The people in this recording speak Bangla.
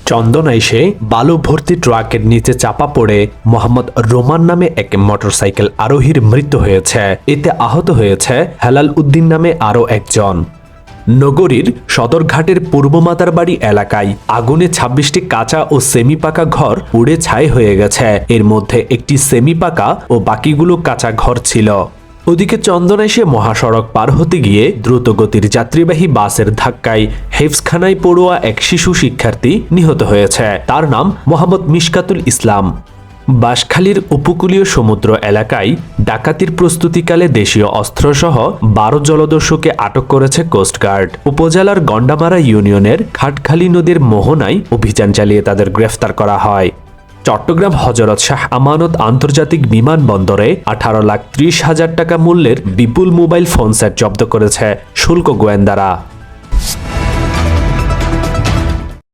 চন্দনা এসে বালু ভর্তি ট্রাকের নিচে চাপা পড়ে মোহাম্মদ রোমান নামে এক মোটরসাইকেল আরোহীর মৃত্যু হয়েছে। এতে আহত হয়েছে হেলাল উদ্দিন নামে আরও একজন। নগরীর সদরঘাটের পূর্ব মাতারবাড়ি এলাকায় আগুনে ২৬টি কাঁচা ও সেমি পাকা ঘর পুড়ে ছাই হয়ে গেছে। এর মধ্যে একটি সেমি পাকা ও বাকিগুলো কাঁচা ঘর ছিল। ওদিকে চন্দনা এসে মহাসড়ক পার হতে গিয়ে দ্রুতগতির যাত্রীবাহী বাসের ধাক্কায় হেফজখানায় পড়ুয়া এক শিশু শিক্ষার্থী নিহত হয়েছে। তার নাম মোহাম্মদ মিশকাতুল ইসলাম। বাঁশখালীর উপকূলীয় সমুদ্র এলাকায় ডাকাতির প্রস্তুতিকালে দেশীয় অস্ত্রসহ ১২ জলদস্যুকে আটক করেছে কোস্টগার্ড। উপজেলার গন্ডামারা ইউনিয়নের খাটখালী নদীর মোহনায় অভিযান চালিয়ে তাদের গ্রেফতার করা হয়। চট্টগ্রাম হযরত শাহ আমানত আন্তর্জাতিক বিমানবন্দরে ১৮,৩০,০০০ টাকা মূল্যের বিপুল মোবাইল ফোন সেট জব্দ করেছে শুল্ক গোয়েন্দারা।